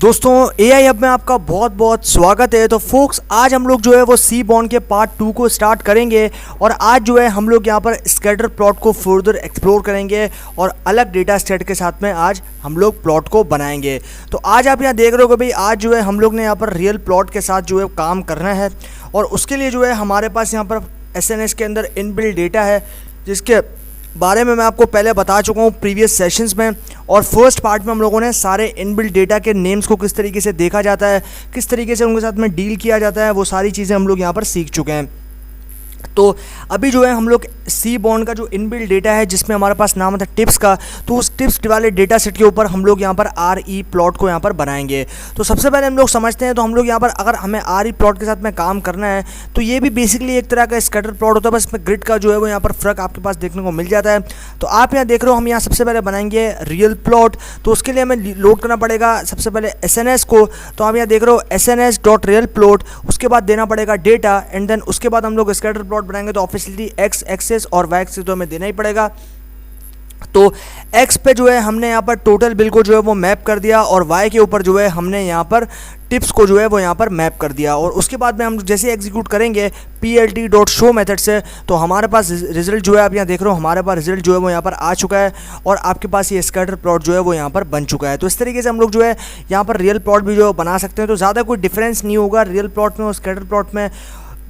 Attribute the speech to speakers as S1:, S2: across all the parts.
S1: दोस्तों AI hub में आपका बहुत बहुत स्वागत है। तो फोक्स आज हम लोग जो है वो सीबॉर्न के पार्ट 2 को स्टार्ट करेंगे और आज जो है हम लोग यहाँ पर स्कैटर प्लॉट को फर्दर एक्सप्लोर करेंगे और अलग डेटा सेट के साथ में आज हम लोग प्लॉट को बनाएंगे। तो आज आप यहाँ देख रहे हो कि भाई आज जो है हम लोग ने यहाँ पर रियल प्लॉट के साथ जो है काम करना है और उसके लिए जो है हमारे पास यहाँ पर एसएनएस के अंदर इनबिल्ट डेटा है जिसके बारे में मैं आपको पहले बता चुका हूँ प्रीवियस सेशंस में। और फर्स्ट पार्ट में हम लोगों ने सारे इनबिल्ट डेटा के नेम्स को किस तरीके से देखा जाता है, किस तरीके से उनके साथ में डील किया जाता है, वो सारी चीज़ें हम लोग यहाँ पर सीख चुके हैं। तो अभी जो है हम लोग सीबॉर्न का जो इनबिल्ट डेटा है जिसमें हमारे पास नाम था टिप्स का, तो उस टिप्स वाले डेटा सेट के ऊपर हम लोग यहाँ पर आरई प्लॉट को यहाँ पर बनाएंगे। तो सबसे पहले हम लोग समझते हैं, तो हम लोग यहाँ पर अगर हमें आरई प्लॉट के साथ में काम करना है तो ये भी बेसिकली एक तरह का स्कैटर प्लॉट होता है, बस इसमें ग्रिड का जो है वो यहाँ पर फ़र्क आपके पास देखने को मिल जाता है। तो आप यहाँ देख रहे हो हम यहाँ सबसे पहले बनाएंगे रियल प्लॉट। तो उसके लिए हमें लोड करना पड़ेगा सबसे पहले एसएनएस को। तो आप यहाँ देख रहे हो SNS.real प्लॉट, उसके बाद देना पड़ेगा डेटा एंड देन उसके बाद हम लोग स्कैटर प्लॉट बनाएंगे। तो ऑब्वियसली एक्स एक्सेस और वाई एक्सेस तो हमें देना ही पड़ेगा। तो एक्स पे जो है हमने यहाँ पर टोटल बिल को जो है वो मैप कर दिया और वाई के ऊपर जो है हमने यहाँ पर टिप्स को जो है वो यहाँ पर मैप कर दिया। और उसके बाद में हम जैसे एग्जीक्यूट करेंगे plt.show मेथड से तो हमारे पास रिजल्ट जो है आप यहाँ देख रहे हो हमारे पास रिजल्ट जो है वो यहाँ पर आ चुका है और आपके पास ये स्कैटर प्लॉट जो है वो यहाँ पर बन चुका है। तो इस तरीके से हम लोग जो है यहाँ पर रियल प्लॉट भी जो है बना सकते हैं। तो ज़्यादा कोई डिफरेंस नहीं होगा रियल प्लॉट में और स्कैटर प्लॉट में,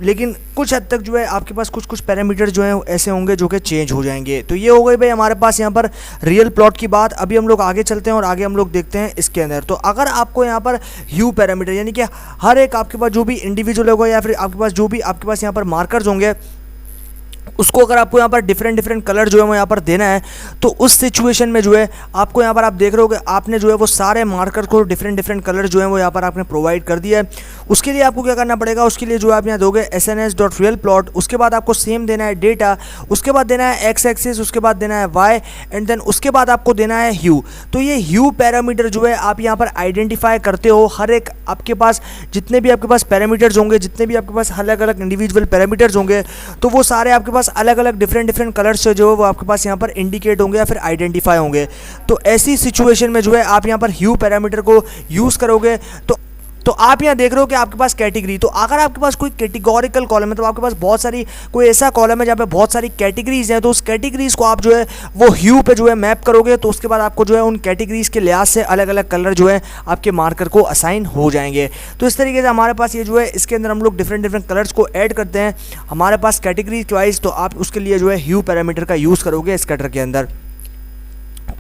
S1: लेकिन कुछ हद तक जो है आपके पास कुछ पैरामीटर जो हैं ऐसे होंगे जो कि चेंज हो जाएंगे। तो ये हो गई भाई हमारे पास यहाँ पर रियल प्लॉट की बात। अभी हम लोग आगे चलते हैं और आगे हम लोग देखते हैं इसके अंदर। तो अगर आपको यहाँ पर ह्यू पैरामीटर यानी कि हर एक आपके पास जो भी इंडिविजुअल होगा या फिर आपके पास जो भी आपके पास यहाँ पर मार्कर्स होंगे उसको अगर आपको यहाँ पर डिफरेंट कलर जो है वो यहाँ पर देना है तो उस सिचुएशन में जो है आपको यहाँ पर आप देख रहे हो कि आपने जो है वो सारे मार्कर को डिफरेंट कलर जो है वो यहाँ पर आपने प्रोवाइड कर दिया है। उसके लिए आपको क्या करना पड़ेगा, उसके लिए जो आप यहाँ दोगे SNS.real प्लॉट, उसके बाद आपको सेम देना है डेटा, उसके बाद देना है एक्स एक्सिस, उसके बाद देना है वाई एंड देन उसके बाद आपको देना है ह्यू। तो ये ह्यू पैरामीटर जो है आप यहाँ पर आइडेंटिफाई करते हो। हर एक आपके पास जितने भी आपके पास पैरामीटर्स होंगे, जितने भी आपके पास अलग अलग इंडिविजुअल पैरामीटर्स होंगे तो वो सारे आपके पास अलग अलग डिफरेंट कलर्स से जो है वो आपके पास यहाँ पर इंडिकेट होंगे या फिर आइडेंटिफाई होंगे। तो ऐसी सिचुएशन में जो है आप यहाँ पर ह्यू पैरामीटर को यूज़ करोगे। तो आप यहाँ देख रहे हो कि आपके पास कैटेगरी, तो अगर आपके पास कोई कैटेगोरिकल कॉलम है तो आपके पास बहुत सारी कोई ऐसा कॉलम है जहाँ पे बहुत सारी कैटेगरीज हैं, तो उस कैटेगरीज को आप जो है वो ह्यू पे जो है मैप करोगे। तो उसके बाद आपको जो है उन कैटेगरीज के लिहाज से अलग अलग कलर जो है आपके मार्कर को असाइन हो जाएंगे। तो इस तरीके से हमारे पास ये जो है इसके अंदर हम लोग डिफरेंट कलर्स को ऐड करते हैं हमारे पास कैटेगरीज वाइज। तो आप उसके लिए जो है ह्यू पैरामीटर का यूज़ करोगे स्कैटर के अंदर।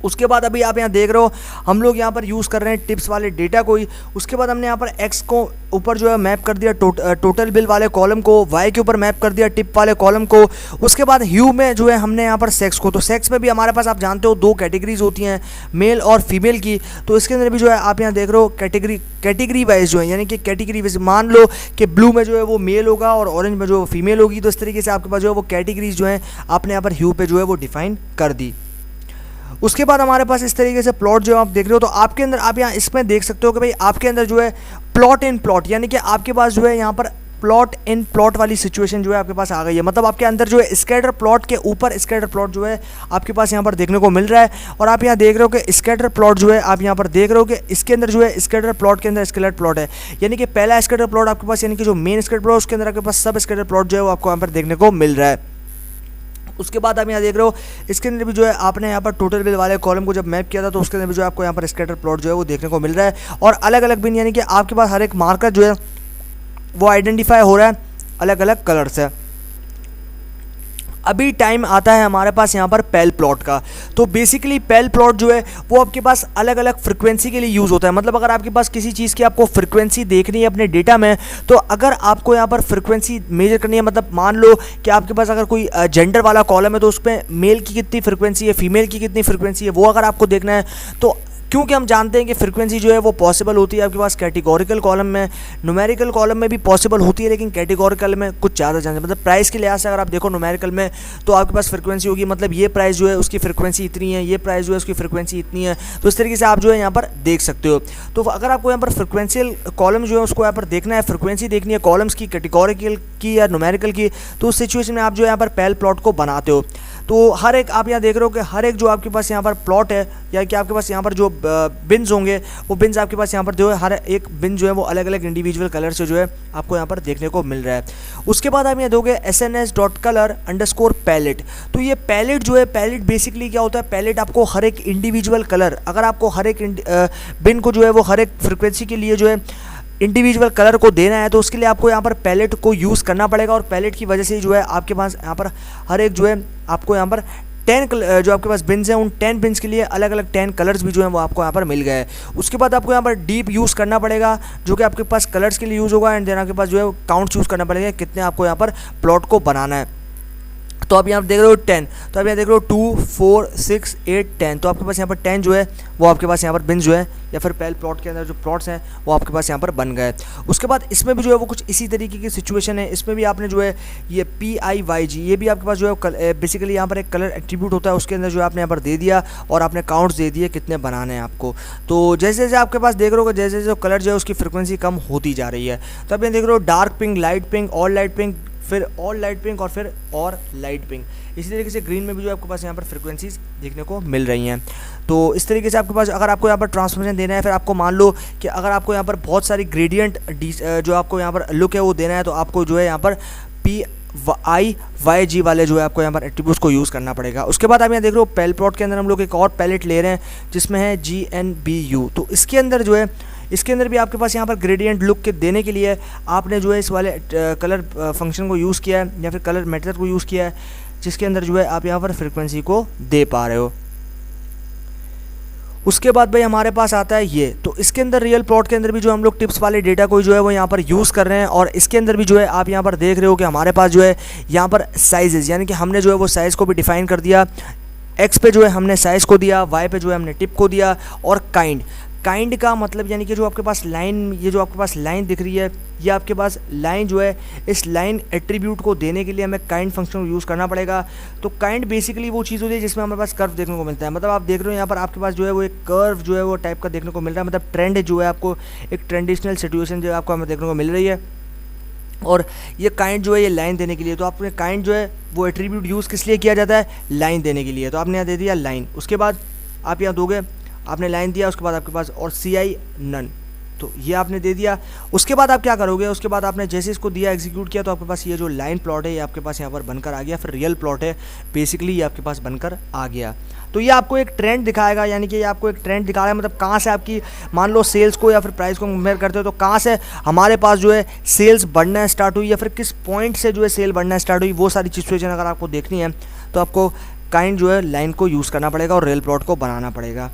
S1: उसके बाद अभी आप यहाँ देख रहे हो हम लोग यहाँ पर यूज़ कर रहे हैं टिप्स वाले डेटा को ही। उसके बाद हमने यहाँ पर एक्स को ऊपर जो है मैप कर दिया टोटल बिल वाले कॉलम को, वाई के ऊपर मैप कर दिया टिप वाले कॉलम को। उसके बाद ह्यू में जो है हमने यहाँ पर सेक्स को, तो सेक्स में भी हमारे पास आप जानते हो दो कैटेगरीज होती हैं मेल और फीमेल की। तो इसके अंदर भी जो है आप यहाँ देख रहे हो कैटेगरी वाइज जो है यानी कि कैटेगरी वाइज मान लो कि ब्लू में जो है वो मेल होगा और ऑरेंज में जो है फीमेल होगी। तो इस तरीके से आपके पास जो है वो कैटेगरीज जो है आपने यहाँ पर ह्यू पे जो है वो डिफाइन कर दी। उसके बाद हमारे पास इस तरीके से प्लॉट जो आप देख रहे हो तो आपके अंदर आप यहाँ इसमें देख सकते हो कि भाई आपके अंदर जो है प्लॉट इन प्लॉट यानी कि आपके पास जो है यहाँ पर प्लॉट इन प्लॉट वाली सिचुएशन जो है आपके पास आ गई है। मतलब आपके अंदर जो है स्कैटर प्लॉट के ऊपर स्कैटर प्लॉट जो है आपके पास यहाँ पर देखने को मिल रहा है। और आप यहाँ देख रहे हो कि स्कैटर प्लॉट जो है आप यहाँ पर देख रहे हो कि इसके अंदर जो है स्कैटर प्लॉट के अंदर स्केलर प्लॉट है, यानी कि पहला स्कैटर प्लॉट आपके पास यानी कि जो मेन स्कैटर प्लॉट उसके अंदर आपके पास सब स्कैटर प्लॉट जो है वो आपको यहाँ पर देखने को मिल रहा है। उसके बाद आप यहाँ देख रहे हो इसके अंदर भी जो है आपने यहाँ पर टोटल बिल वाले कॉलम को जब मैप किया था तो उसके अंदर भी जो आपको यहाँ पर स्कैटर प्लॉट जो है वो देखने को मिल रहा है। और अलग अलग बिन यानी कि आपके पास हर एक मार्कर जो है वो आइडेंटिफाई हो रहा है अलग अलग कलर से। अभी टाइम आता है हमारे पास यहाँ पर पेल प्लॉट का। तो बेसिकली पेल प्लॉट जो है वो आपके पास अलग अलग फ्रिक्वेंसी के लिए यूज़ होता है। मतलब अगर आपके पास किसी चीज़ की आपको फ्रिक्वेंसी देखनी है अपने डेटा में, तो अगर आपको यहाँ पर फ्रिक्वेंसी मेजर करनी है, मतलब मान लो कि आपके पास अगर कोई जेंडर वाला कॉलम है तो उसमें मेल की कितनी फ्रिक्वेंसी है, फीमेल की कितनी फ्रिक्वेंसी है, वो अगर आपको देखना है तो क्योंकि हम जानते हैं कि फ्रीक्वेंसी जो है वो पॉसिबल होती है आपके पास कैटेगोरिकल कॉलम में, न्यूमेरिकल कॉलम में भी पॉसिबल होती है, लेकिन कैटेगोरिकल में कुछ ज़्यादा चांस है। मतलब प्राइस के लिहाज से अगर आप देखो न्यूमेरिकल में तो आपके पास फ्रीक्वेंसी होगी, मतलब ये प्राइस जो है उसकी फ्रीक्वेंसी इतनी है, ये प्राइस जो है उसकी फ्रीक्वेंसी इतनी है। तो इस तरीके से आप जो है यहाँ पर देख सकते हो। तो अगर आपको यहाँ पर फ्रीक्वेंशियल कॉलम जो है उसको यहाँ पर देखना है, फ्रीक्वेंसी देखनी है कॉलम्स की, कैटेगोरिकल की या न्यूमेरिकल की, तो उस सिचुएशन में आप जो है यहाँ पर पेल प्लॉट को बनाते हो। तो हर एक आप यहाँ देख रहे हो कि हर एक जो आपके पास यहाँ पर प्लॉट है या कि आपके पास यहाँ पर जो बिन्स होंगे वो बिन्स आपके पास यहाँ पर जो है हर एक बिन जो है वो अलग अलग इंडिविजुअल कलर से जो है आपको यहाँ पर देखने को मिल रहा है। उसके बाद आप यहाँ दोगे sns.color_palette। तो ये पैलेट जो है, पैलेट बेसिकली क्या होता है, पैलेट आपको हर एक इंडिविजुअल कलर, अगर आपको हर एक बिन को जो है वो हर एक फ्रिक्वेंसी के लिए जो है इंडिविजुअल कलर को देना है तो उसके लिए आपको यहाँ पर पैलेट को यूज़ करना पड़ेगा। और पैलेट की वजह से जो है आपके पास यहाँ पर हर एक जो है आपको यहाँ पर 10 जो आपके पास बिन्स हैं उन 10 बिन्स के लिए अलग अलग 10 कलर्स भी जो हैं वो आपको यहाँ पर मिल गए। उसके बाद आपको यहाँ पर डीप यूज़ करना पड़ेगा जो कि आपके पास कलर्स के लिए यूज़ होगा। एंड देन आपके पास जो है काउंट यूज़ करना पड़ेगा कितने आपको यहाँ पर प्लॉट को बनाना है। तो आप यहाँ देख रहे हो 10, तो आप यहाँ देख रहे हो 2 4 6 8 10, तो आपके पास यहाँ पर 10 जो है वो आपके पास यहाँ पर बिन जो है या फिर पहले प्लॉट के अंदर जो प्लॉट्स हैं वो आपके पास यहाँ पर बन गए। उसके बाद इसमें भी जो है वो कुछ इसी तरीके की सिचुएशन है। इसमें भी आपने जो है ये PIYG ये भी आपके पास जो है बेसिकली यहाँ पर एक कलर एट्रीब्यूट होता है, उसके अंदर जो है आपने यहाँ पर दे दिया और आपने काउंट्स दे दिए कितने बनाने हैं आपको। तो जैसे जैसे आपके पास देख रहे हो जैसे जैसे कलर जो है उसकी फ्रिक्वेंसी कम होती जा रही है। तो आप यहाँ देख रहे हो dark pink, light pink, all light pink, फिर ऑल लाइट पिंक और फिर और लाइट पिंक। इसी तरीके से ग्रीन में भी जो आपके पास यहाँ पर फ्रिक्वेंसीज देखने को मिल रही हैं। तो इस तरीके से आपके पास अगर आपको यहाँ पर ट्रांसफॉर्मेशन देना है, फिर आपको मान लो कि अगर आपको यहाँ पर बहुत सारी ग्रेडियंट जो आपको यहाँ पर लुक है वो देना है तो आपको जो है यहाँ पर PIYG वाले जो है आपको यहाँ पर एट्रीब्यूट्स को यूज़ करना पड़ेगा। उसके बाद आप यहाँ देख रहे हो पैल प्लॉट के अंदर हम लोग एक और पैलेट ले रहे हैं जिसमें है GNBU। तो इसके अंदर जो है इसके अंदर भी आपके पास यहाँ पर ग्रेडियंट लुक के देने के लिए आपने जो है इस वाले कलर फंक्शन को यूज़ किया है या फिर कलर मेथड को यूज़ किया है जिसके अंदर जो है आप यहाँ पर फ्रिक्वेंसी को दे पा रहे हो। उसके बाद भाई हमारे पास आता है ये, तो इसके अंदर रियल प्लॉट के अंदर भी जो हम लोग टिप्स वाले डेटा को जो है वो यहाँ पर यूज़ कर रहे हैं। और इसके अंदर भी जो है आप यहाँ पर देख रहे हो कि हमारे पास जो है यहाँ पर साइजेस, यानी कि हमने जो है वो साइज़ को भी डिफ़ाइन कर दिया। एक्स पे जो है हमने साइज़ को दिया, वाई पे जो है हमने टिप को दिया। और काइंड का मतलब यानी कि जो आपके पास लाइन, ये जो आपके पास लाइन दिख रही है ये आपके पास लाइन जो है, इस लाइन एट्रीब्यूट को देने के लिए हमें काइंड फंक्शन को यूज़ करना पड़ेगा। तो काइंड बेसिकली वो चीज़ होती है जिसमें हमारे पास कर्व देखने को मिलता है। मतलब आप देख रहे हो यहाँ पर आपके पास जो है वो एक कर्व जो है वो टाइप का देखने को मिल रहा है। मतलब ट्रेंड जो है आपको एक ट्रेडिशनल सिचुएशन जो है आपको हमें देखने को मिल रही है। और ये काइंड जो है ये लाइन देने के लिए, तो आपने काइंड जो है वो एट्रीब्यूट यूज़ किस लिए किया जाता है, लाइन देने के लिए। तो आपने यहाँ दे दिया लाइन, उसके बाद आप यहाँ दोगे, आपने लाइन दिया, उसके बाद आपके पास और CI नन, तो ये आपने दे दिया। उसके बाद आप क्या करोगे, उसके बाद आपने जैसे इसको दिया एग्जीक्यूट किया तो आपके पास ये जो लाइन प्लॉट है ये आपके पास यहाँ पर बनकर आ गया। फिर रियल प्लॉट है बेसिकली ये आपके पास बनकर आ गया। तो ये आपको एक ट्रेंड दिखाएगा, यानी कि ये आपको एक ट्रेंड दिखा रहा है। मतलब कहाँ से आपकी मान लो सेल्स को या फिर प्राइस को कंपेयर करते हो तो कहाँ से हमारे पास जो है सेल्स बढ़ना स्टार्ट हुई या फिर किस पॉइंट से जो है सेल बढ़ना स्टार्ट हुई, वो सारी सिचुएशन अगर आपको देखनी है तो आपको काइंड जो है लाइन को यूज़ करना पड़ेगा और रियल प्लॉट को बनाना पड़ेगा।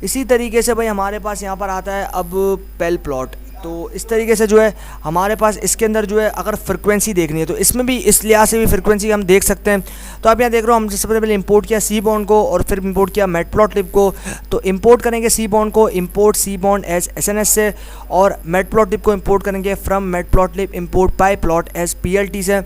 S1: इसी तरीके से भाई हमारे पास यहाँ पर आता है अब पेल प्लॉट। तो इस तरीके से जो है हमारे पास इसके अंदर जो है अगर फ्रिक्वेंसी देखनी है तो इसमें भी इस लिहाज से भी फ्रिक्वेंसी हम देख सकते हैं। तो आप यहाँ देख रहे हो, हम सबसे पहले इंपोर्ट किया सीबॉन्ड को और फिर इंपोर्ट किया मैटप्लॉटलिब को। तो इंपोर्ट करेंगे सीबॉन्ड को, इंपोर्ट सीबॉन्ड एज SNS से, और मैटप्लॉटलिब को इंपोर्ट करेंगे from matplotlib import PyPlot as PLT से।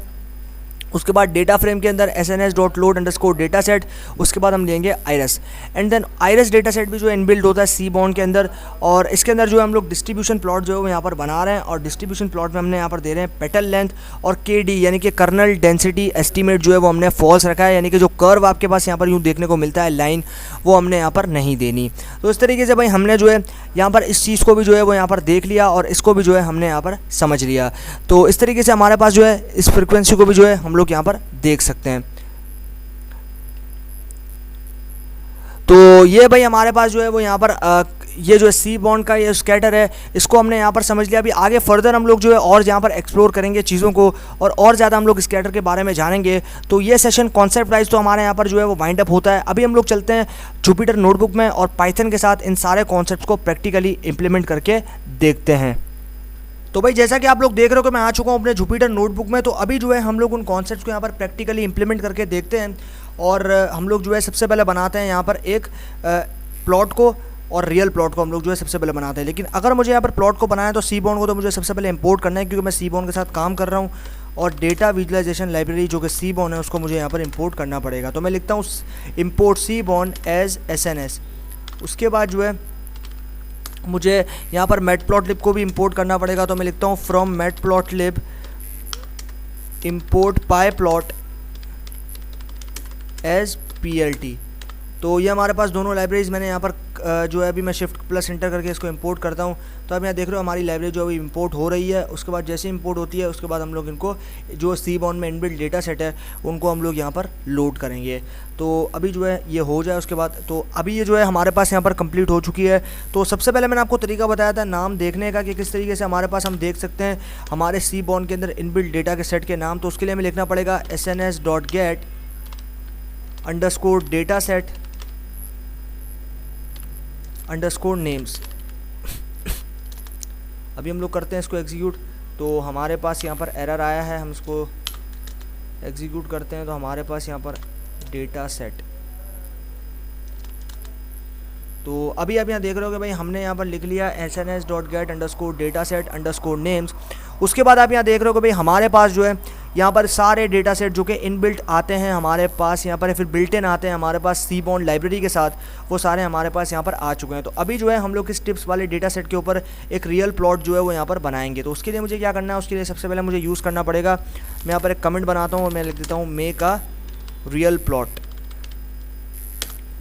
S1: उसके बाद डेटा फ्रेम के अंदर sns.load_data set, उसके बाद हम लेंगे iris and then iris data set भी जो इनबिल्ड होता है सीबॉन्ड के अंदर। और इसके अंदर जो है हम लोग डिस्ट्रीब्यूशन प्लॉट जो है वो यहाँ पर बना रहे हैं और डिस्ट्रीब्यूशन प्लॉट में हमने यहाँ पर दे रहे हैं पेटल लेंथ और KD यानी कि कर्नल डेंसिटी एस्टीमेट जो है वो हमने फॉल्स रखा है, यानी कि जो कर्व आपके पास यहाँ पर यूँ देखने को मिलता है लाइन, वो हमने यहाँ पर नहीं देनी। तो इस तरीके से भाई हमने जो है यहाँ पर इस चीज़ को भी जो है वो यहाँ पर देख लिया और इसको भी जो है हमने यहाँ पर समझ लिया। तो इस तरीके से हमारे पास जो है इस फ्रिक्वेंसी को भी जो है हम लोग यहाँ पर देख सकते हैं। तो ये भाई हमारे पास जो है वो यहाँ पर ये जो सी बॉन्ड का ये स्कैटर है इसको हमने यहाँ पर समझ लिया। अभी आगे फर्दर हम लोग जो है और यहाँ पर एक्सप्लोर करेंगे चीज़ों को और ज़्यादा हम लोग स्कैटर के बारे में जानेंगे। तो ये सेशन कॉन्सेप्ट वाइज तो हमारे यहाँ पर जो है वो वाइंड अप होता है। अभी हम लोग चलते हैं जुपिटर नोटबुक में और पाइथन के साथ इन सारे कॉन्सेप्ट्स को प्रैक्टिकली इम्प्लीमेंट करके देखते हैं। तो भाई जैसा कि आप लोग देख रहे हो कि मैं आ चुका हूँ अपने जुपिटर नोटबुक में। तो अभी जो है हम लोग उन कॉन्सेप्ट्स को यहाँ पर प्रैक्टिकली इंप्लीमेंट करके देखते हैं और हम लोग जो है सबसे पहले बनाते हैं यहाँ पर एक प्लॉट को और रियल प्लॉट को हम लोग जो है सबसे पहले बनाते हैं। लेकिन अगर मुझे यहाँ पर प्लॉट को बनाना है तो सी बॉन्ड को तो मुझे सबसे पहले इंपोर्ट करना है क्योंकि मैं सी बॉन्ड के साथ काम कर रहा हूँ और डेटा विजुअलाइजेशन लाइब्रेरी जो कि सी बॉन्ड है उसको मुझे यहाँ पर इंपोर्ट करना पड़ेगा। तो मैं लिखता हूँ इंपोर्ट सी बॉन्ड एज SNS। उसके बाद जो है मुझे यहाँ पर मैटप्लॉटलिब को भी इंपोर्ट करना पड़ेगा। तो मैं लिखता हूँ from matplotlib import PyPlot as PLT। तो ये हमारे पास दोनों लाइब्रेरीज मैंने यहाँ पर जो है अभी मैं शिफ्ट प्लस एंटर करके इसको इंपोर्ट करता हूँ। तो अब यहाँ देख रहे हो हमारी लाइब्रेरी जो अभी इंपोर्ट हो रही है। उसके बाद जैसे इंपोर्ट होती है उसके बाद हम लोग इनको जो सीबॉर्न में इनबिल्ट डेटा सेट है उनको हम लोग यहाँ पर लोड करेंगे। तो अभी जो है ये हो जाए उसके बाद, तो अभी ये जो है हमारे पास यहाँ पर कंप्लीट हो चुकी है। तो सबसे पहले मैंने आपको तरीका बताया था नाम देखने का कि किस तरीके से हमारे पास हम देख सकते हैं हमारे सीबॉर्न के अंदर इनबिल्ट डेटा के सेट के नाम। तो उसके लिए हमें लिखना पड़ेगा sns.get _ data set _ names। अभी हम लोग करते हैं इसको एग्जीक्यूट। तो हमारे पास यहाँ पर एरर आया है, हम इसको एग्जीक्यूट करते हैं। तो हमारे पास यहाँ पर डेटा सेट, तो अभी आप यहाँ देख रहे हो कि भाई हमने यहाँ पर लिख लिया sns.get _ data set _ names। उसके बाद आप यहाँ देख रहे हो कि भाई हमारे पास जो है यहाँ पर सारे डेटा सेट जो कि इनबिल्ट आते हैं हमारे पास यहाँ पर, फिर बिल्ट इन आते हैं हमारे पास सीबॉर्न लाइब्रेरी के साथ, वो सारे हमारे पास यहाँ पर आ चुके हैं। तो अभी जो है हम लोग इस टिप्स वाले डेटा सेट के ऊपर एक रियल प्लॉट जो है वो यहाँ पर बनाएंगे। तो उसके लिए मुझे क्या करना है, उसके लिए सबसे पहले मुझे यूज़ करना पड़ेगा, मैं यहाँ पर एक कमेंट बनाता हूँ और मैं लिख देता हूँ मेक अ रियल प्लॉट।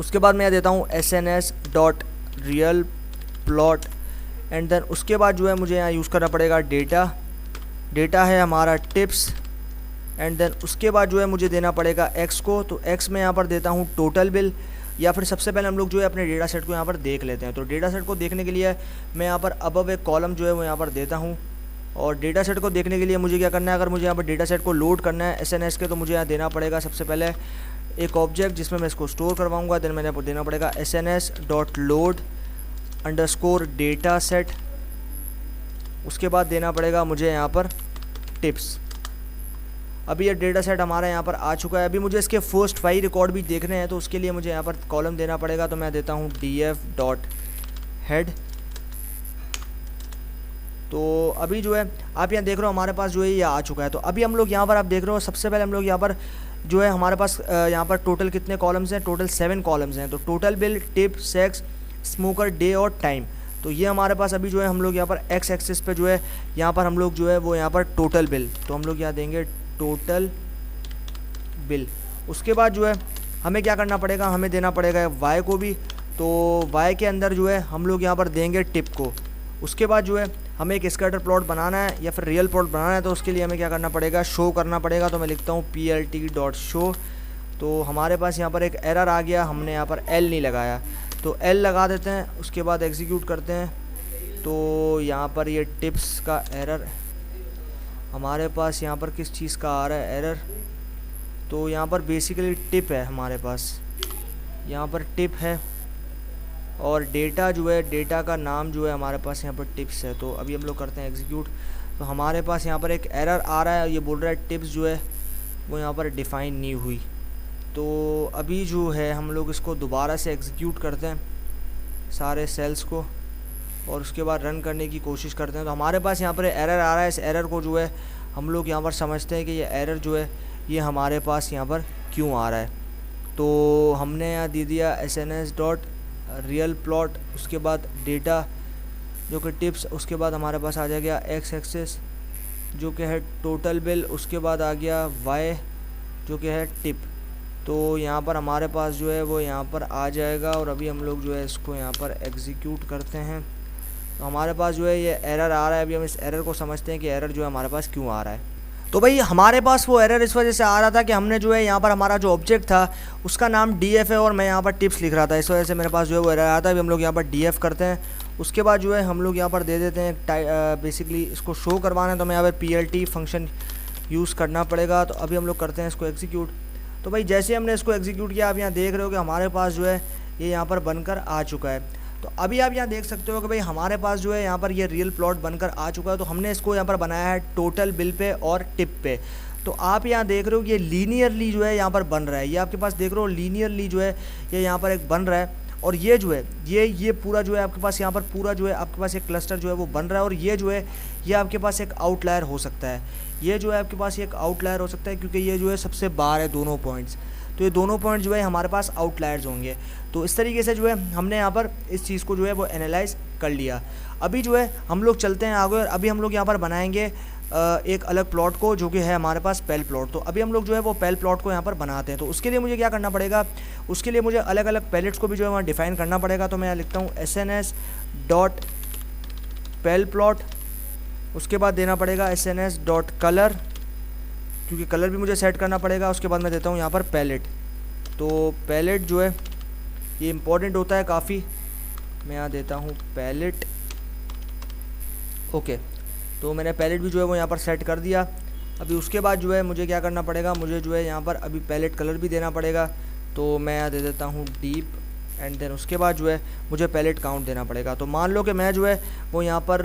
S1: उसके बाद मैं देता हूँ sns.real plot एंड देन उसके बाद जो है मुझे यहाँ यूज़ करना पड़ेगा डेटा है हमारा टिप्स एंड देन उसके बाद जो है मुझे देना पड़ेगा x को। तो x में यहाँ पर देता हूँ टोटल बिल, या फिर सबसे पहले हम लोग जो है अपने डेटा सेट को यहाँ पर देख लेते हैं। तो डेटा सेट को देखने के लिए मैं यहाँ पर अबव एक कॉलम जो है वो यहाँ पर देता हूँ। और डेटा सेट को देखने के लिए मुझे क्या करना है, अगर मुझे यहाँ पर डेटा सेट को लोड करना है SNS के, तो मुझे यहाँ देना पड़ेगा सबसे पहले एक ऑब्जेक्ट जिसमें मैं इसको स्टोर करवाऊँगा। देन मैंने देना पड़ेगा sns.load _ data set। उसके बाद देना पड़ेगा मुझे यहाँ पर टिप्स। अभी ये डेटा सेट हमारा यहाँ पर आ चुका है। अभी मुझे इसके फर्स्ट 5 रिकॉर्ड भी देखने हैं, तो उसके लिए मुझे यहाँ पर कॉलम देना पड़ेगा। तो मैं देता हूँ df.head। तो अभी जो है आप यहाँ देख रहे हो हमारे पास जो है ये आ चुका है। तो अभी हम लोग यहाँ पर आप देख रहे हो सबसे पहले हम लोग यहाँ पर जो है हमारे पास यहाँ पर टोटल कितने कॉलम्स हैं, टोटल 7 कॉलम्स हैं। तो total bill, tip, sex, smoker, day और टाइम। तो ये हमारे पास अभी जो है हम लोग यहाँ पर एक्स एक्सिस पे जो है यहाँ पर हम लोग जो है वो यहाँ पर टोटल बिल, तो हम लोग यहाँ देंगे टोटल बिल। उसके बाद जो है हमें क्या करना पड़ेगा, हमें देना पड़ेगा वाई को भी। तो वाई के अंदर जो है हम लोग यहाँ पर देंगे टिप को। उसके बाद जो है हमें एक स्कैटर प्लॉट बनाना है या फिर रियल प्लॉट बनाना है, तो उसके लिए हमें क्या करना पड़ेगा, शो करना पड़ेगा। तो मैं लिखता हूँ plt.show। तो हमारे पास यहाँ पर एक एरर आ गया, हमने यहाँ पर L नहीं लगाया, तो L लगा देते हैं। उसके बाद एग्जीक्यूट करते हैं। तो यहाँ पर ये टिप्स का एरर हमारे पास यहाँ पर किस चीज़ का आ रहा है एरर, तो यहाँ पर बेसिकली टिप है हमारे पास, यहाँ पर टिप है और डेटा जो है, डेटा का नाम जो है हमारे पास यहाँ पर टिप्स है। तो अभी हम लोग करते हैं एग्जीक्यूट। तो हमारे पास यहाँ पर एक एरर आ रहा है, ये बोल रहा है टिप्स जो है वो यहाँ पर डिफ़ाइन नहीं हुई। तो अभी जो है हम लोग इसको दोबारा से एग्जीक्यूट करते हैं सारे सेल्स को और उसके बाद रन करने की कोशिश करते हैं। तो हमारे पास यहाँ पर एरर आ रहा है। इस एरर को जो है हम लोग यहाँ पर समझते हैं कि ये एरर जो है ये हमारे पास यहाँ पर क्यों आ रहा है। तो हमने यहाँ दे दिया sns.real plot, उसके बाद डेटा जो कि टिप्स, उसके बाद हमारे पास आ जाएगा एक्स एक्सिस जो कि है टोटल बिल, उसके बाद आ गया वाई जो कि है टिप। तो यहाँ पर हमारे पास जो है वो यहाँ पर आ जाएगा और अभी हम लोग जो है इसको यहाँ पर एग्जीक्यूट करते हैं। तो हमारे पास जो है ये एरर आ रहा है। अभी हम इस एरर को समझते हैं कि एरर जो है हमारे पास क्यों आ रहा है। तो भाई हमारे पास वो एरर इस वजह से आ रहा था कि हमने जो है यहाँ पर हमारा जो ऑब्जेक्ट था उसका नाम DF है और मैं यहाँ पर टिप्स लिख रहा था, इस वजह से मेरे पास जो है वो एरर आया था। अभी हम लोग यहाँ पर DF करते हैं। उसके बाद जो है हम लोग यहाँ पर दे देते हैं बेसिकली इसको शो करवाना है, तो हमें यहाँ पर PLT फंक्शन यूज़ करना पड़ेगा। तो अभी हम लोग करते हैं इसको एग्जीक्यूट। तो भाई जैसे हमने इसको एग्जीक्यूट किया, आप यहाँ देख रहे हो कि हमारे पास जो है ये यहाँ पर बनकर आ चुका है। तो अभी आप यहाँ देख सकते हो कि भाई हमारे पास जो है यहाँ पर ये रियल प्लॉट बनकर आ चुका है। तो हमने इसको यहाँ पर बनाया है टोटल बिल पे और टिप पे। तो आप यहाँ देख रहे हो कि ये लीनियरली जो है यहाँ पर बन रहा है, ये आपके पास देख रहे हो लीनियरली जो है ये यहाँ पर एक बन रहा है। और ये जो है ये पूरा जो है आपके पास यहाँ पर पूरा जो है आपके पास एक क्लस्टर जो है वो बन रहा है। और ये जो है ये आपके पास एक आउटलायर हो सकता है, ये जो है आपके पास एक आउटलायर हो सकता है क्योंकि ये जो है सबसे बाहर है दोनों पॉइंट्स। तो ये दोनों पॉइंट जो है हमारे पास आउटलायर्स होंगे। तो इस तरीके से जो है हमने यहाँ पर इस चीज़ को जो है वो एनालाइज कर लिया। अभी जो है हम लोग चलते हैं आगे और अभी हम लोग यहाँ पर बनाएंगे एक अलग प्लॉट को जो कि है हमारे पास पेल प्लॉट। तो अभी हम लोग जो है वो पेल प्लॉट को यहाँ पर बनाते हैं। तो उसके लिए मुझे क्या करना पड़ेगा, उसके लिए मुझे अलग अलग पैलेट्स को भी जो है वहाँ डिफ़ाइन करना पड़ेगा। तो मैं यहाँ लिखता हूँ SNS डॉट पेल प्लॉट, उसके बाद देना पड़ेगा SNS डॉट कलर, क्योंकि कलर भी मुझे सेट करना पड़ेगा। उसके बाद मैं देता हूँ यहाँ पर पैलेट। तो पैलेट जो है ये इम्पोर्टेंट होता है काफ़ी, मैं यहाँ देता हूँ पैलेट। ओके, तो मैंने पैलेट भी जो है वो यहाँ पर सेट कर दिया। अभी उसके बाद जो है मुझे क्या करना पड़ेगा, मुझे जो है यहाँ पर अभी पैलेट कलर भी देना पड़ेगा। तो मैं यहाँ दे देता हूँ डीप एंड देन उसके बाद जो है मुझे पैलेट काउंट देना पड़ेगा। तो मान लो कि मैं जो है वो यहाँ पर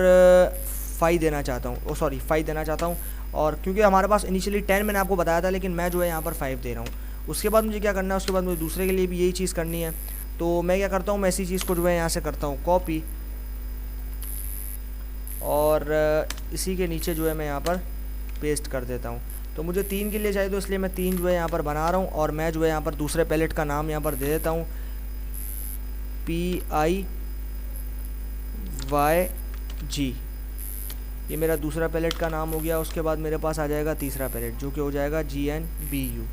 S1: 5 देना चाहता हूँ, 5 देना चाहता हूँ। और क्योंकि हमारे पास इनिशियली 10 मैंने आपको बताया था, लेकिन मैं जो है यहाँ पर 5 दे रहा हूँ। उसके बाद मुझे क्या करना है, उसके बाद मुझे दूसरे के लिए भी यही चीज़ करनी है। तो मैं क्या करता हूँ, मैं इसी चीज़ को जो है यहाँ से करता हूँ कॉपी, और इसी के नीचे जो है मैं यहाँ पर पेस्ट कर देता हूँ। तो मुझे 3 के लिए चाहिए, तो इसलिए मैं 3 जो है यहाँ पर बना रहा हूँ। और मैं जो है यहाँ पर दूसरे पैलेट का नाम यहाँ पर दे देता हूँ PIYG, ये मेरा दूसरा पैलेट का नाम हो गया। उसके बाद मेरे पास आ जाएगा तीसरा पैलेट जो कि हो जाएगा GNBU।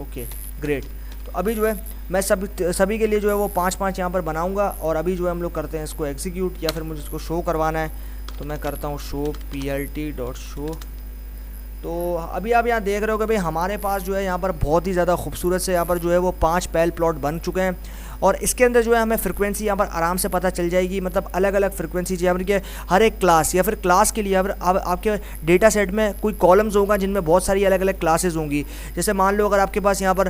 S1: Okay great. तो अभी जो है मैं सभी के लिए जो है वो 5-5 यहाँ पर बनाऊंगा। और अभी जो है हम लोग करते हैं इसको एग्जीक्यूट, या फिर मुझे इसको शो करवाना है तो मैं करता हूँ शो PLT.show। तो अभी आप यहाँ देख रहे हो कि भाई हमारे पास जो है यहाँ पर बहुत ही ज़्यादा खूबसूरत से यहाँ पर जो है वो 5 पेल प्लॉट बन चुके हैं। और इसके अंदर जो है हमें फ्रिक्वेंसी यहाँ पर आराम से पता चल जाएगी, मतलब अलग अलग फ्रिक्वेंसी यहाँ पर हर एक क्लास या फिर क्लास के लिए आपके डेटा सेट में कोई कॉलम्स होगा जिनमें बहुत सारी अलग अलग क्लासेस होंगी। जैसे मान लो अगर आपके पास यहाँ पर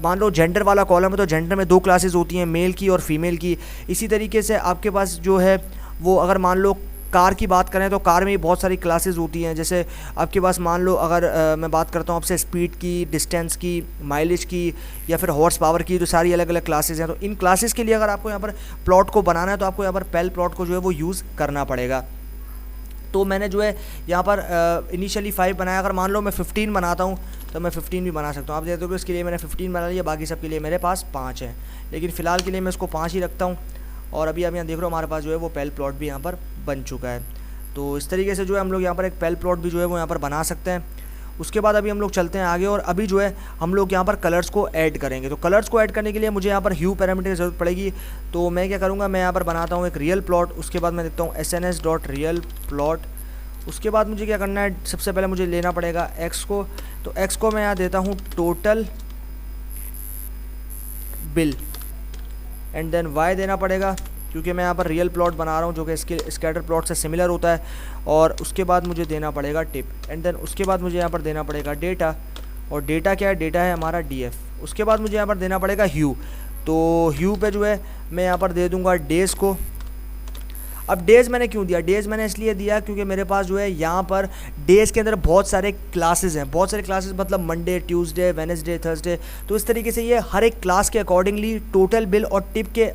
S1: मान लो जेंडर वाला कॉलम है, तो जेंडर में 2 क्लासेस होती हैं, मेल की और फीमेल की। इसी तरीके से आपके पास जो है वो अगर मान लो कार की बात करें तो कार में भी बहुत सारी क्लासेस होती हैं। जैसे आपके पास मान लो अगर मैं बात करता हूँ आपसे स्पीड की, डिस्टेंस की, माइलेज की या फिर हॉर्स पावर की, तो सारी अलग अलग क्लासेस हैं। तो इन क्लासेस के लिए अगर आपको यहाँ पर प्लॉट को बनाना है तो आपको यहाँ पर पेल प्लॉट को जो है वो यूज़ करना पड़ेगा। तो मैंने जो है यहाँ पर इनिशियली 5 बनाया। अगर मान लो मैं 15 बनाता हूँ तो मैं 15 भी बना सकता हूँ। आप देखते हो कि इसके लिए मैंने 15 बना लिया, बाकी सब के लिए मेरे पास 5 है, लेकिन फ़िलहाल के लिए मैं इसको 5 ही रखता हूँ। और अभी आप यहाँ देख रहे हो हमारे पास जो है वो पेल प्लॉट भी यहाँ पर बन चुका है। तो इस तरीके से जो है हम लोग यहाँ पर एक पेल प्लॉट भी जो है वो यहाँ पर बना सकते हैं। उसके बाद अभी हम लोग चलते हैं आगे और अभी जो है हम लोग यहाँ पर कलर्स को ऐड करेंगे। तो कलर्स को ऐड करने के लिए मुझे यहाँ पर ह्यू पैरामीटर की ज़रूरत पड़ेगी। तो मैं क्या करूँगा, मैं यहाँ पर बनाता हूँ एक रियल प्लॉट। उसके बाद मैं लिखता हूँ SNS डॉट रियल प्लॉट। उसके बाद मुझे क्या करना है, सबसे पहले मुझे लेना पड़ेगा x को। तो x को मैं यहाँ देता हूँ total bill and then y देना पड़ेगा, क्योंकि मैं यहाँ पर रियल प्लॉट बना रहा हूँ जो कि इसके स्कैटर प्लॉट से सिमिलर होता है। और उसके बाद मुझे देना पड़ेगा टिप एंड देन उसके बाद मुझे यहाँ पर देना पड़ेगा डेटा। और डेटा क्या है, डेटा है हमारा DF। उसके बाद मुझे यहाँ पर देना पड़ेगा ह्यू। तो ह्यू पे जो है मैं यहाँ पर दे दूँगा डेज़ को। अब डेज़ मैंने क्यों दिया, डेज़ मैंने इसलिए दिया क्योंकि मेरे पास जो है यहाँ पर डेज़ के अंदर बहुत सारे क्लासेस हैं, बहुत सारे क्लासेस मतलब मंडे, ट्यूसडे, वेडनेसडे, थर्सडे। तो इस तरीके से ये हर एक क्लास के अकॉर्डिंगली टोटल बिल और टिप के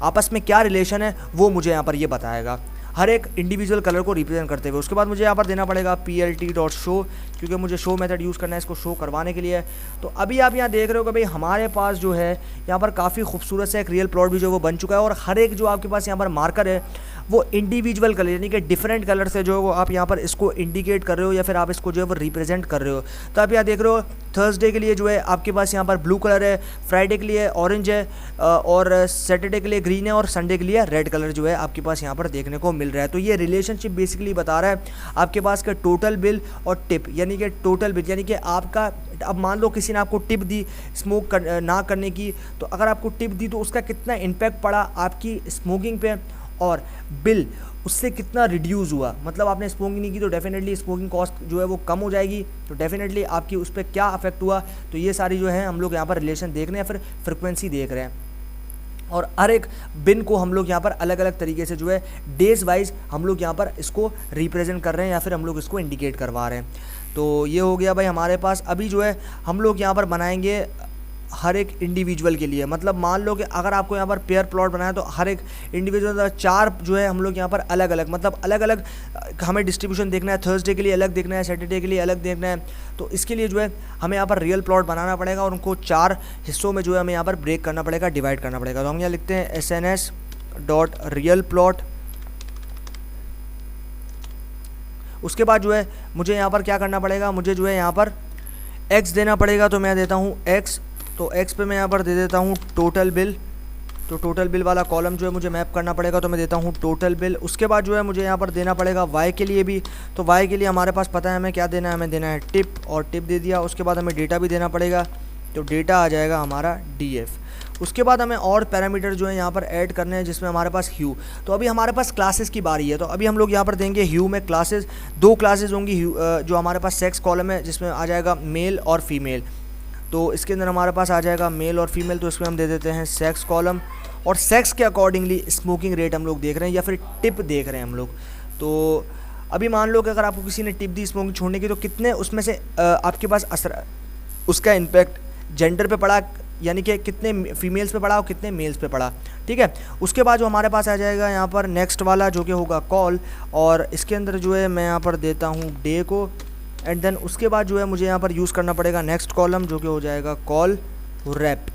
S1: आपस में क्या रिलेशन है वो मुझे यहाँ पर ये बताएगा, हर एक इंडिविजुअल कलर को रिप्रेजेंट करते हुए। उसके बाद मुझे यहाँ पर देना पड़ेगा PLT.show, क्योंकि मुझे शो मेथड यूज़ करना है इसको शो करवाने के लिए। तो अभी आप यहाँ देख रहे हो कि भाई हमारे पास जो है यहाँ पर काफ़ी खूबसूरत से एक रियल प्लॉट भी जो वो बन चुका है। और हर एक जो आपके पास यहाँ पर मार्कर है वो इंडिविजुअल कलर यानी कि डिफरेंट कलर से जो है वो आप यहाँ पर इसको इंडिकेट कर रहे हो या फिर आप इसको जो है वो रिप्रेजेंट कर रहे हो। तो आप यहाँ देख रहे हो थर्सडे के लिए जो है आपके पास यहाँ पर ब्लू कलर है, फ्राइडे के लिए ऑरेंज है, और सैटरडे के लिए ग्रीन है, और संडे के लिए रेड कलर जो है आपके पास यहाँ पर देखने को मिल रहा है। तो ये रिलेशनशिप बेसिकली बता रहा है आपके पास का टोटल बिल और टिप, यानी कि टोटल बिल यानी कि आपका, अब मान लो किसी ने आपको टिप दी स्मोक ना करने की, तो अगर आपको टिप दी तो उसका कितना इम्पैक्ट पड़ा आपकी स्मोकिंग पे, और बिल उससे कितना रिड्यूस हुआ, मतलब आपने स्मोकिंग नहीं की तो डेफिनेटली स्मोकिंग कॉस्ट जो है वो कम हो जाएगी, तो डेफिनेटली आपकी उस पर क्या अफेक्ट हुआ। तो ये सारी जो है हम लोग यहाँ पर रिलेशन देख रहे हैं, फिर फ्रिक्वेंसी देख रहे हैं। और हर एक बिन को हम लोग यहाँ पर अलग अलग तरीके से जो है डेज वाइज हम लोग यहाँ पर इसको रिप्रेजेंट कर रहे हैं या फिर हम लोग इसको इंडिकेट करवा रहे हैं। तो ये हो गया भाई हमारे पास। अभी जो है हम लोग यहाँ पर बनाएंगे हर एक इंडिविजुअल के लिए, मतलब मान लो कि अगर आपको यहाँ पर पेयर प्लॉट बनाया तो हर एक इंडिविजुअल 4 जो है हम लोग यहाँ पर अलग अलग, मतलब अलग अलग हमें डिस्ट्रीब्यूशन देखना है, थर्सडे के लिए अलग देखना है, सैटरडे के लिए अलग देखना है। तो इसके लिए जो है हमें यहाँ पर रियल प्लॉट बनाना पड़ेगा और उनको 4 हिस्सों में जो है हमें यहाँ पर ब्रेक करना पड़ेगा, डिवाइड करना पड़ेगा। तो हम यहाँ लिखते हैं SNS.real plot। उसके बाद जो है मुझे यहाँ पर क्या करना पड़ेगा, मुझे जो है यहाँ पर x देना पड़ेगा। तो मैं देता हूँ x, तो x पे मैं यहाँ पर दे देता हूँ टोटल बिल। तो टोटल बिल वाला कॉलम जो है मुझे मैप करना पड़ेगा, तो मैं देता हूँ टोटल बिल। उसके बाद जो है मुझे यहाँ पर देना पड़ेगा y के लिए भी। तो y के लिए हमारे पास पता है हमें क्या देना है, हमें देना है टिप, और टिप दे दिया। उसके बाद हमें डेटा भी देना पड़ेगा, तो डेटा आ जाएगा हमारा DF। उसके बाद हमें और पैरामीटर जो है यहाँ पर ऐड करने हैं, जिसमें हमारे पास ह्यू। तो अभी हमारे पास क्लासेस की बारी है, तो अभी हम लोग यहाँ पर देंगे ह्यू में क्लासेस। 2 क्लासेस होंगी जो हमारे पास सेक्स कॉलम है, जिसमें आ जाएगा मेल और फीमेल। तो इसके अंदर हमारे पास आ जाएगा मेल और फीमेल, तो इसमें हम दे देते हैं सेक्स कॉलम। और सेक्स के अकॉर्डिंगली स्मोकिंग रेट हम लोग देख रहे हैं या फिर टिप देख रहे हैं हम लोग। तो अभी मान लो कि अगर आपको किसी ने टिप दी स्मोकिंग छोड़ने की, तो कितने उसमें से आपके पास असर, उसका इम्पैक्ट जेंडर पे पड़ा, यानी कि कितने फीमेल्स पे पड़ा और कितने मेल्स पे पड़ा, ठीक है। उसके बाद जो हमारे पास आ जाएगा यहाँ पर नेक्स्ट वाला, जो कि होगा कॉल, और इसके अंदर जो है मैं यहाँ पर देता हूँ डे को। एंड देन उसके बाद जो है मुझे यहाँ पर यूज़ करना पड़ेगा नेक्स्ट कॉलम, जो कि हो जाएगा कॉल रैप।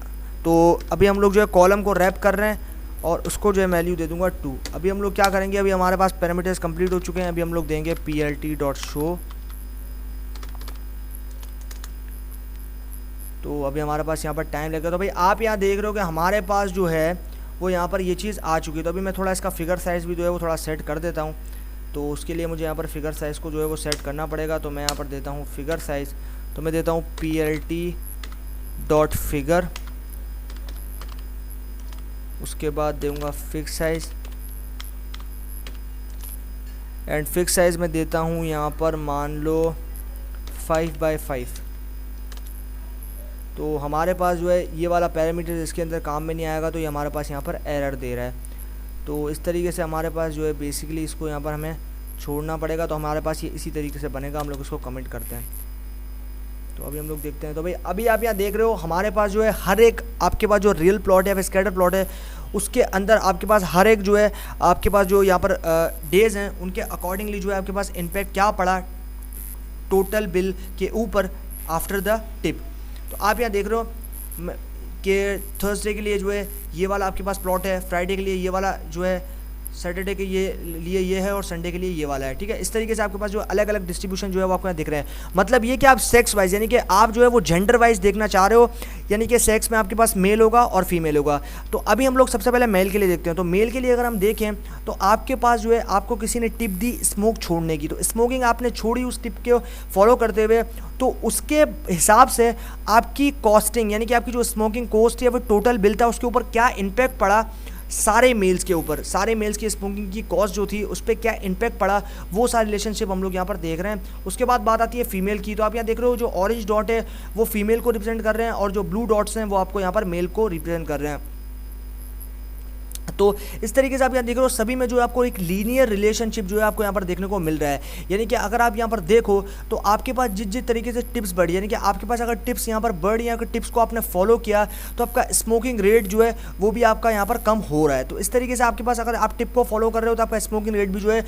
S1: तो अभी हम लोग जो है कॉलम को रैप कर रहे हैं और उसको जो है वैल्यू दे दूंगा 2। अभी हम लोग क्या करेंगे, अभी हमारे पास पैरामीटर्स कंप्लीट हो चुके हैं। अभी हम लोग देंगे plt.show। तो अभी हमारे पास यहाँ पर टाइम लगेगा। तो भाई आप यहाँ देख रहे हो कि हमारे पास जो है वो यहाँ पर ये चीज़ आ चुकी है। तो अभी मैं थोड़ा इसका फिगर साइज़ भी जो है वो थोड़ा सेट कर देता हूँ। तो उसके लिए मुझे यहाँ पर फिगर साइज़ को जो है वो सेट करना पड़ेगा। तो मैं यहाँ पर देता हूँ फिगर साइज़, तो मैं देता हूँ plt.figure। उसके बाद दूंगा fix size, and fix size में देता हूँ यहाँ पर मान लो 5x5। तो हमारे पास जो है ये वाला पैरामीटर इसके अंदर काम में नहीं आएगा, तो ये हमारे पास यहाँ पर एरर दे रहा है। तो इस तरीके से हमारे पास जो है बेसिकली इसको यहाँ पर हमें छोड़ना पड़ेगा। तो हमारे पास ये इसी तरीके से बनेगा। हम लोग इसको कमेंट करते हैं। तो अभी हम लोग देखते हैं। तो भाई अभी आप यहाँ देख रहे हो हमारे पास जो है हर एक आपके पास जो रियल प्लॉट है या स्कैटर प्लॉट है, उसके अंदर आपके पास हर एक जो है आपके पास जो यहाँ पर डेज़ हैं, उनके अकॉर्डिंगली जो है आपके पास इम्पैक्ट क्या पड़ा टोटल बिल के ऊपर आफ्टर द टिप। तो आप यहाँ देख रहे हो कि थर्सडे के लिए जो है ये वाला आपके पास प्लॉट है, फ्राइडे के लिए ये वाला जो है, सैटरडे के लिए ये है, और संडे के लिए ये वाला है, ठीक है। इस तरीके से आपके पास जो अलग अलग डिस्ट्रीब्यूशन जो है वो आपको यहाँ दिख रहे हैं। मतलब ये कि आप सेक्स वाइज, यानी कि आप जो है वो जेंडर वाइज देखना चाह रहे हो, यानी कि सेक्स में आपके पास मेल होगा और फीमेल होगा। तो अभी हम लोग सबसे पहले मेल के लिए देखते हैं। तो मेल के लिए अगर हम देखें तो आपके पास जो है आपको किसी ने टिप दी स्मोक छोड़ने की, तो स्मोकिंग आपने छोड़ी उस टिप के फॉलो करते हुए, तो उसके हिसाब से आपकी कॉस्टिंग, यानी कि आपकी जो स्मोकिंग कॉस्ट है वो टोटल बिल था, उसके ऊपर क्या इम्पैक्ट पड़ा सारे मेल्स के ऊपर, सारे मेल्स की स्मोकिंग की कॉस्ट जो थी उस पर क्या इम्पैक्ट पड़ा, वो सारे रिलेशनशिप हम लोग यहाँ पर देख रहे हैं। उसके बाद बात आती है फीमेल की। तो आप यहाँ देख रहे हो जो ऑरेंज डॉट है वो फीमेल को रिप्रेजेंट कर रहे हैं, और जो ब्लू डॉट्स हैं वो आपको यहाँ पर मेल को रिप्रेजेंट कर रहे हैं। तो इस तरीके से आप यहाँ देख रहे हो सभी में जो है आपको एक लीनियर रिलेशनशिप जो है आपको यहाँ पर देखने को मिल रहा है। यानी कि अगर आप यहाँ पर देखो तो आपके पास जिस तरीके से टिप्स बढ़ी, यानी कि आपके पास अगर टिप्स यहाँ पर बढ़ी, अगर टिप्स को आपने फॉलो किया, तो आपका स्मोकिंग रेट जो है वो भी आपका यहाँ पर कम हो रहा है। तो इस तरीके से आपके पास अगर आप टिप को फॉलो कर रहे हो तो आपका स्मोकिंग रेट भी जो है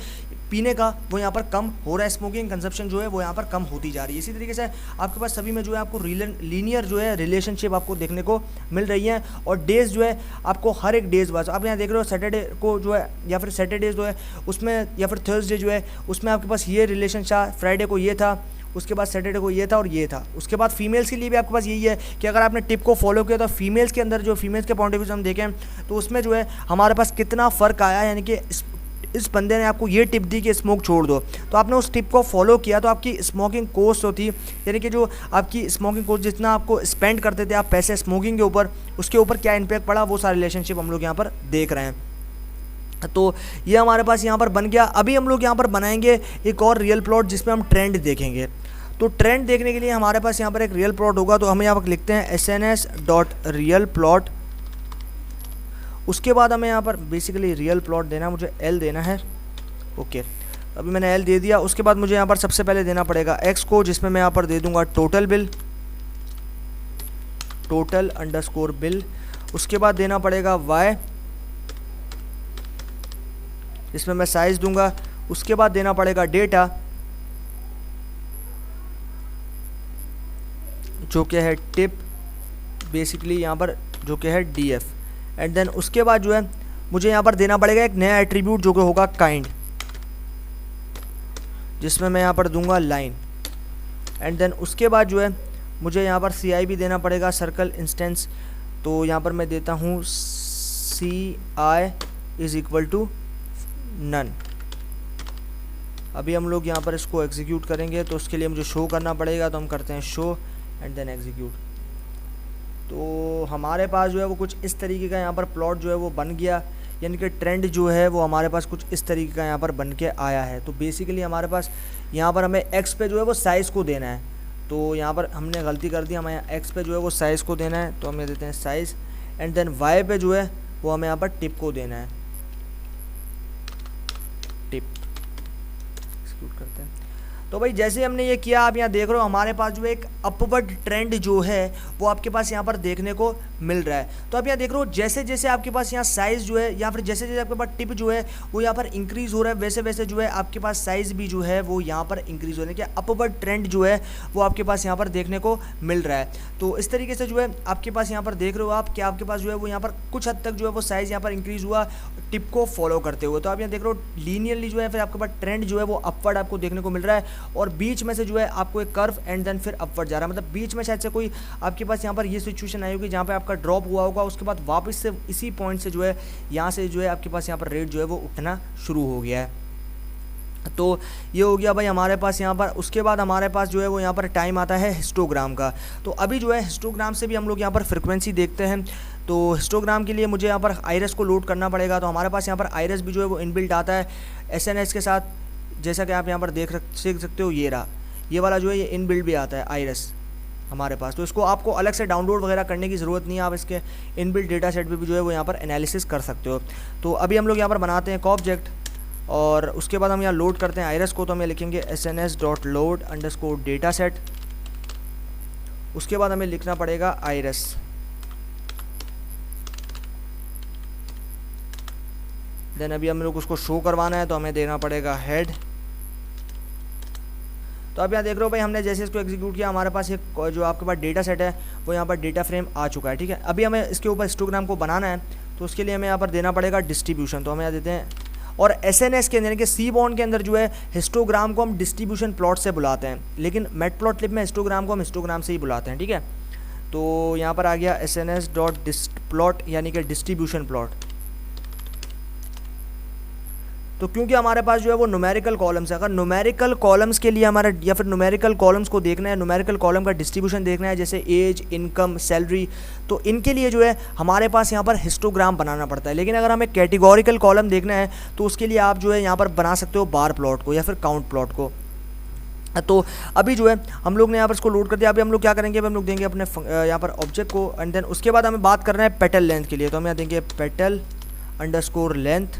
S1: पीने का वो यहाँ पर कम हो रहा है, स्मोकिंग कंजप्शन जो है वो यहाँ पर कम होती जा रही है। इसी तरीके से आपके पास सभी में जो है आपको लीनियर जो है रिलेशनशिप आपको देखने को मिल रही है। और डेज़ जो है आपको हर एक डेज़ वाइज, आप यहाँ देख रहे हो सैटरडे को जो है या फिर सैटरडे जो है उसमें, या फिर थर्सडे जो है उसमें आपके पास ये रिलेशन था, फ्राइडे को ये था, उसके बाद सैटरडे को ये था और ये था। उसके बाद फीमेल्स के लिए भी आपके पास यही है कि अगर आपने टिप को फॉलो किया तो फीमेल्स के अंदर जो फीमेल्स के पॉइंट ऑफ व्यू से हम देखें तो उसमें जो है हमारे पास कितना फ़र्क आया, यानी कि इस बंदे ने आपको ये टिप दी कि स्मोक छोड़ दो, तो आपने उस टिप को फॉलो किया, तो आपकी स्मोकिंग कॉस्ट होती, यानी कि जो आपकी स्मोकिंग कॉस्ट जितना आपको स्पेंड करते थे आप पैसे स्मोकिंग के ऊपर, उसके ऊपर क्या इम्पैक्ट पड़ा, वो सारा रिलेशनशिप हम लोग यहाँ पर देख रहे हैं। तो ये हमारे पास यहाँ पर बन गया। अभी हम लोग यहाँ पर बनाएंगे एक और रियल प्लॉट जिसमें हम ट्रेंड देखेंगे। तो ट्रेंड देखने के लिए हमारे पास यहाँ पर एक रियल प्लॉट होगा, तो हम यहाँ पर लिखते हैं SNS.real plot। उसके बाद हमें यहाँ पर बेसिकली रियल प्लॉट देना, मुझे L देना है, ओके। अभी मैंने L दे दिया। उसके बाद मुझे यहाँ पर सबसे पहले देना पड़ेगा X को, जिसमें मैं यहाँ पर दे दूँगा total bill. Total underscore bill, उसके बाद देना पड़ेगा y, इसमें मैं साइज दूंगा, उसके बाद देना पड़ेगा डेटा जो कि है टिप, बेसिकली यहाँ पर जो कि है DF, एंड देन उसके बाद जो है मुझे यहाँ पर देना पड़ेगा एक नया एट्रीब्यूट जो कि होगा काइंड, जिसमें मैं यहाँ पर दूंगा लाइन, एंड देन उसके बाद जो है मुझे यहाँ पर CI भी देना पड़ेगा, सर्कल इंस्टेंस, तो यहाँ पर मैं देता हूँ CI is equal to none. अभी हम लोग यहाँ पर इसको एग्जीक्यूट करेंगे तो उसके लिए मुझे शो करना पड़ेगा, तो हम करते हैं शो एंड देन एग्जीक्यूट। तो हमारे पास जो है वो कुछ इस तरीके का यहाँ पर प्लॉट जो है वो बन गया, यानी कि ट्रेंड जो है वो हमारे पास कुछ इस तरीके का यहाँ पर बन के आया है। तो बेसिकली हमारे पास यहाँ पर हमें एक्स पे जो है वो साइज़ को देना है, तो यहाँ पर हमने गलती कर दी, हमें यहाँ एक्स पे जो है वो साइज़ को देना है, तो हम ये देते हैं साइज़, एंड देन वाई पे जो है वो हमें यहाँ पर टिप को देना है, टिप एक्सिक्यूट करते हैं। तो भाई जैसे हमने ये किया, आप यहाँ देख रहे हो हमारे पास जो है एक अपवर्ड ट्रेंड जो है वो आपके पास यहाँ पर देखने को मिल रहा है। तो आप यहाँ देख रहे हो जैसे जैसे आपके पास यहाँ साइज़ जो है या फिर जैसे जैसे आपके पास टिप जो है वो यहाँ पर इंक्रीज़ हो रहा है, वैसे वैसे जो है आपके पास साइज़ भी जो है वो यहाँ पर इंक्रीज़ हो रहा है, क्या अपवर्ड ट्रेंड जो है वो आपके पास यहाँ पर देखने को मिल रहा है। तो इस तरीके से जो है आपके पास यहाँ पर देख रहे हो आप कि आपके पास जो है वो यहाँ पर कुछ हद तक जो है वो साइज़ यहाँ पर इंक्रीज़ हुआ टिप को फॉलो करते हुए। तो आप यहाँ देख रहे हो लीनियरली जो है फिर आपके पास ट्रेंड जो है वो अपवर्ड आपको देखने को मिल रहा है, और बीच में से जो है आपको एक कर्व एंड देन फिर अपवर्ड जा रहा है, मतलब बीच में शायद से कोई आपके पास यहाँ पर ये सिचुएशन आई होगी जहाँ पे आपका ड्रॉप हुआ होगा, उसके बाद वापस से इसी पॉइंट से जो है यहाँ से जो है आपके पास यहाँ पर रेट जो है वो उठना शुरू हो गया है। तो ये हो गया भाई हमारे पास यहाँ पर। उसके बाद हमारे पास जो है वो यहाँ पर टाइम आता है हिस्टोग्राम का। तो अभी जो है हिस्टोग्राम से भी हम लोग यहाँ पर फ्रिक्वेंसी देखते हैं। तो हिस्टोग्राम के लिए मुझे यहाँ पर आइरस को लोड करना पड़ेगा। तो हमारे पास यहाँ पर आइरस भी जो है वो इनबिल्ट आता है SNS के साथ, जैसा कि आप यहाँ पर देख सकते हो, ये रहा, ये वाला जो है ये इनबिल्ट भी आता है आइरस हमारे पास। तो इसको आपको अलग से डाउनलोड वगैरह करने की ज़रूरत नहीं है, आप इसके इनबिल्ट डेटा सेट पे भी जो है वो यहाँ पर एनालिसिस कर सकते हो। तो अभी हम लोग यहाँ पर बनाते हैं एक ऑब्जेक्ट, और उसके बाद हम यहाँ लोड करते हैं आइरस को। तो हमें लिखेंगे sns.load_dataset, उसके बाद हमें लिखना पड़ेगा आइरस, देन अभी हम लोग उसको शो करवाना है तो हमें देना पड़ेगा हेड। तो आप यहाँ देख रहे हो भाई हमने जैसे इसको एग्जीक्यूट किया, हमारे पास एक जो आपके पास डेटा सेट है वो यहाँ पर डेटा फ्रेम आ चुका है। ठीक है, अभी हमें इसके ऊपर हिस्टोग्राम को बनाना है, तो उसके लिए हमें यहाँ पर देना पड़ेगा डिस्ट्रीब्यूशन। तो हमें यहाँ देते हैं, और SNS के अंदर यानी कि CBON के अंदर जो है हिस्टोग्राम को हम डिस्ट्रीब्यूशन प्लॉट से बुलाते हैं, लेकिन मैटप्लॉटलिब में हिस्टोग्राम को हम हिस्टोग्राम से ही बुलाते हैं। ठीक है, तो यहाँ पर आ गया SNS.distplot यानी कि डिस्ट्रीब्यूशन प्लॉट। तो क्योंकि हमारे पास जो है वो न्यूमेरिकल कॉलम्स है, अगर न्यूमेरिकल कॉलम्स के लिए हमारा या फिर न्यूमेरिकल कॉलम्स को देखना है, न्यूमेरिकल कॉलम का डिस्ट्रीब्यूशन देखना है, जैसे एज, इनकम, सैलरी, तो इनके लिए जो है हमारे पास यहाँ पर हिस्टोग्राम बनाना पड़ता है। लेकिन अगर हमें कैटेगोरिकल कॉलम देखना है तो उसके लिए आप जो है यहाँ पर बना सकते हो बार प्लॉट को या फिर काउंट प्लॉट को। तो अभी जो है हम लोग ने यहाँ पर इसको लोड कर दिया। अभी हम लोग क्या करेंगे, अभी हम लोग देंगे अपने यहाँ पर ऑब्जेक्ट को, एंड देन उसके बाद हमें बात करना है पेटल लेंथ के लिए। तो हम यहाँ देंगे petal_length।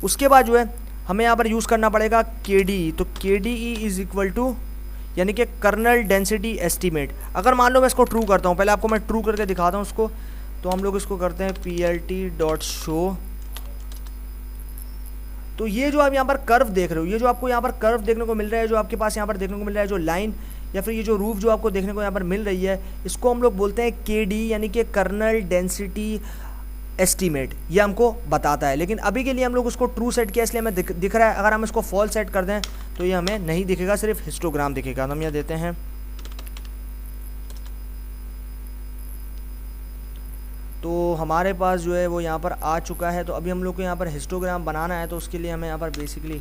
S1: उसके बाद जो है हमें यहाँ पर यूज़ करना पड़ेगा KDE। तो KDE इज़ इक्वल टू यानी कि कर्नल डेंसिटी एस्टीमेट। अगर मान लो मैं इसको ट्रू करता हूँ, पहले आपको मैं ट्रू करके दिखाता हूँ उसको। तो हम लोग इसको करते हैं plt.show। तो ये जो आप यहाँ पर कर्व देख रहे हो, ये जो आपको यहाँ पर कर्व देखने को मिल रहा है, जो आपके पास यहाँ पर देखने को मिल रहा है, जो लाइन या फिर ये जो रूफ जो आपको देखने को यहाँ पर मिल रही है, इसको हम लोग बोलते हैं KDE यानी कि कर्नल डेंसिटी एस्टीमेट। ये हमको बताता है, लेकिन अभी के लिए हम लोग उसको ट्रू सेट किया इसलिए हमें दिख रहा है। अगर हम इसको फॉल्स सेट कर दें तो ये हमें नहीं दिखेगा, सिर्फ हिस्टोग्राम दिखेगा। तो हम यहाँ देते हैं तो हमारे पास जो है वो यहाँ पर आ चुका है। तो अभी हम लोग को यहाँ पर हिस्टोग्राम बनाना है, तो उसके लिए हमें यहाँ पर बेसिकली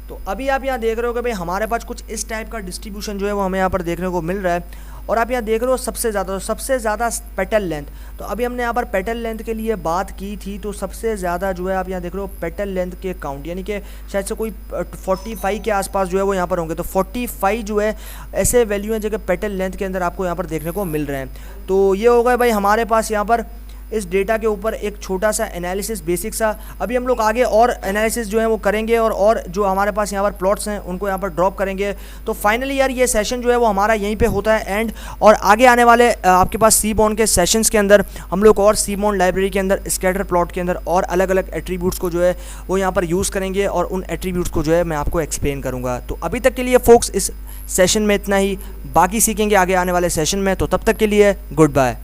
S1: तो अभी आप यहाँ देख रहे हो कि भाई हमारे पास कुछ इस टाइप का डिस्ट्रीब्यूशन जो है वो हमें यहाँ पर देखने को मिल रहा है। और आप यहाँ देख रहे हो सबसे ज़्यादा पेटल लेंथ। तो अभी हमने यहाँ पर पेटल लेंथ के लिए बात की थी, तो सबसे ज़्यादा जो है आप यहाँ देख रहे हो पेटल लेंथ के काउंट यानी कि शायद से कोई 45 के आसपास जो है वो यहाँ पर होंगे। तो 45 जो है ऐसे वैल्यू हैं जो कि पेटल लेंथ के अंदर आपको यहाँ पर देखने को मिल रहे हैं। तो ये हो गए भाई हमारे पास यहाँ पर इस डेटा के ऊपर एक छोटा सा एनालिसिस बेसिक सा। अभी हम लोग आगे और एनालिसिस जो है वो करेंगे और जो हमारे पास यहाँ पर प्लॉट्स हैं उनको यहाँ पर ड्रॉप करेंगे। तो फाइनली यार ये सेशन जो है वो हमारा यहीं पे होता है एंड, और आगे आने वाले आपके पास सीबॉर्न के सेशंस के अंदर हम लोग और सीबॉर्न लाइब्रेरी के अंदर स्कैटर प्लॉट के अंदर और अलग अलग एट्रीब्यूट्स को जो है वो यहाँ पर यूज़ करेंगे और उन एट्रीब्यूट्स को जो है मैं आपको एक्सप्लेन करूँगा। तो अभी तक के लिए फोक्स इस सेशन में इतना ही, बाकी सीखेंगे आगे आने वाले सेशन में। तो तब तक के लिए गुड बाय।